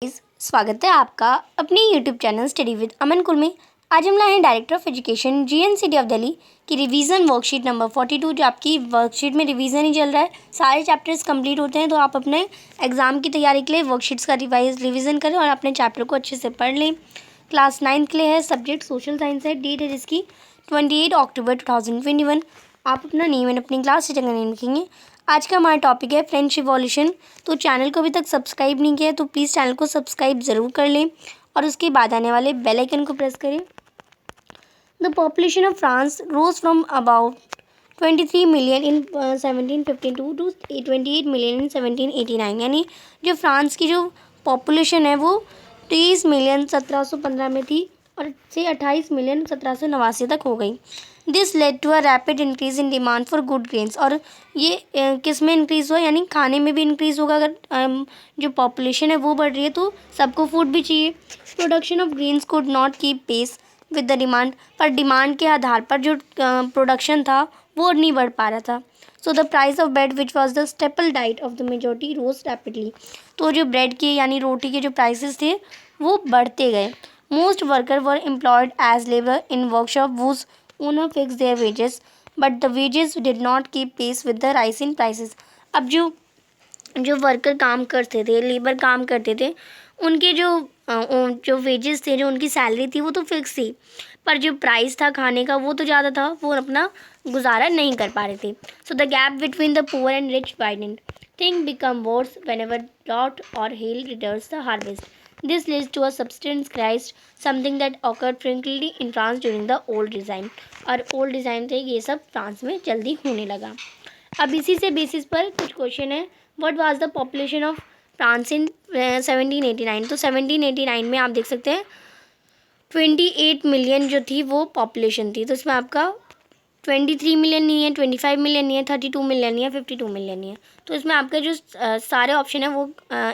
स्वागत है आपका अपने YouTube चैनल स्टडी विद अमन कुल में। आज हम लाए हैं director of education GNCT of Delhi की रिवीजन वर्कशीट नंबर 42। जो आपकी वर्कशीट में रिवीजन ही चल रहा है, सारे चैप्टर्स कंप्लीट होते हैं तो आप अपने एग्जाम की तैयारी के लिए वर्कशीट्स का रिवीजन करें और अपने चैप्टर को अच्छे से पढ़ लें। क्लास 9th के लिए है, सब्जेक्ट सोशल साइंस है, डेट है जिसकी 28 अक्टूबर 2021। आप अपना नेम एंड अपनी क्लास टीचर का नेम लिखेंगे। आज का हमारा टॉपिक है फ्रेंच रिवॉल्यूशन। तो चैनल को अभी तक सब्सक्राइब नहीं किया है तो प्लीज़ चैनल को सब्सक्राइब ज़रूर कर लें और उसके बाद आने वाले बेल आइकन को प्रेस करें। The population of France rose from about 23 million in 1752 to 28 million in 1789। यानी जो फ्रांस की जो पॉपुलेशन है वो 23 मिलियन 1715 में थी और से 28 मिलियन 1789 तक हो गई। This led to a rapid increase in demand for good grains. और ये किस में इंक्रीज़ हुआ, यानी खाने में भी इंक्रीज़ होगा। अगर जो पॉपुलेशन है वो बढ़ रही है तो सबको फूड भी चाहिए। Production of grains could not keep pace with the demand. पर डिमांड के आधार पर जो प्रोडक्शन था वो नहीं बढ़ पा रहा था। So the price of bread which was the staple diet of the majority rose rapidly. तो जो ब्रेड के यानी रोटी के जो प्राइसेस थे वो बढ़ते गए। Most worker were employed as labour in workshop whose owner fixed their wages, but the wages did not keep pace with the rise in prices. अब जो वर्कर काम करते थे, लेबर काम करते थे, उनके जो वेजेस थे, जो उनकी सैलरी थी वो तो फिक्स थी, पर जो प्राइस था खाने का वो तो ज़्यादा था, वो अपना गुजारा नहीं कर पा रहे थे। So the gap between the poor and rich widened. Thing become verse whenever drought or hail retards the harvest. This leads to a substance crisis, something that occurred frequently in France during the old design. और old design थे ये सब France में जल्दी होने लगा। अब इसी से बेसिस पर कुछ क्वेश्चन है। What was the population of France in 1789। तो 1789 में आप देख सकते हैं 28 मिलियन जो थी वो पॉपुलेशन थी। तो इसमें आपका 23 मिलियन नहीं है, 25 मिलियन नहीं है, 32 मिलियन नहीं है, 52 मिलियन नहीं है। तो इसमें आपके जो सारे ऑप्शन हैं वो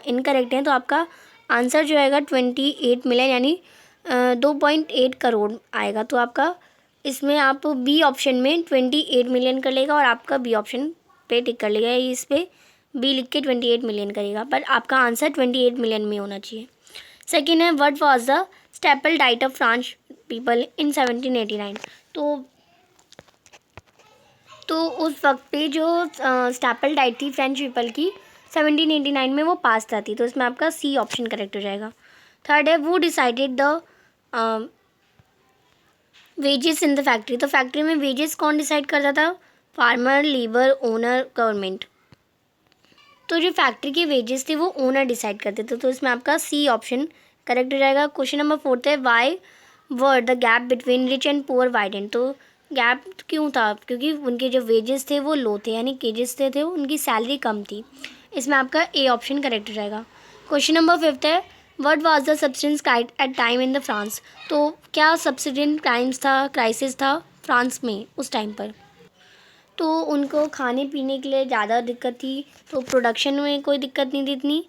इनकरेक्ट हैं। तो आपका आंसर जो आएगा 28 मिलियन यानी 2.8 करोड़ आएगा। तो आपका इसमें आप बी ऑप्शन में 28 मिलियन कर लेगा और आपका बी ऑप्शन पे टिक कर लेगा। इस पे बी लिख के 28 मिलियन करेगा, पर आपका आंसर 28 मिलियन में होना चाहिए। सेकेंड है what was the staple diet of French people in 1789। तो उस वक्त पे जो स्टेपल डाइट थी फ्रेंच पीपल की 1789 में वो पास्ता थी। तो इसमें आपका सी ऑप्शन करेक्ट हो जाएगा। थर्ड है वो decided the wages in the factory. तो फैक्ट्री में वेजेस कौन डिसाइड करता था? Farmer, labour, owner, government. तो जो फैक्ट्री के वेजेस थे वो ओनर डिसाइड करते थे। तो इसमें आपका सी ऑप्शन करेक्ट हो जाएगा। क्वेश्चन नंबर 4 है why were the gap between rich and poor widened. तो गैप क्यों था? क्योंकि उनके जो वेजेस थे वो लो थे, यानी केजेस थे उनकी सैलरी कम थी। इसमें आपका ए ऑप्शन करेक्ट हो जाएगा। क्वेश्चन नंबर 5 है what was the subsistence at time in the France. तो क्या सब्सिडेंट क्राइसिस था फ्रांस में उस टाइम पर? तो उनको खाने पीने के लिए ज़्यादा दिक्कत थी, तो प्रोडक्शन में कोई दिक्कत नहीं थी इतनी।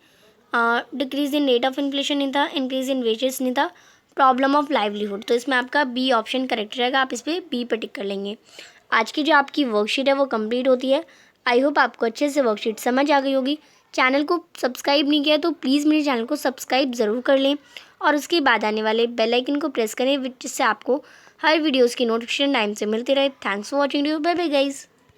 Decrease in rate of inflation नहीं था, इंक्रीज़ इन वेजेस नहीं था, प्रॉब्लम ऑफ लाइवलीहुड। तो इसमें आपका बी ऑप्शन करेक्ट रहेगा। आप इस पर बी पर टिक कर लेंगे। आज की जो आपकी वर्कशीट है वो कंप्लीट होती है। आई होप आपको अच्छे से वर्कशीट समझ आ गई होगी। चैनल को सब्सक्राइब नहीं किया तो प्लीज़ मेरे चैनल को सब्सक्राइब ज़रूर कर लें और उसके बाद आने वाले बेल आइकन को प्रेस करें जिससे आपको हर वीडियोज़ की नोटिफिकेशन टाइम से मिलती रहे। Thanks for watching. Bye bye guys.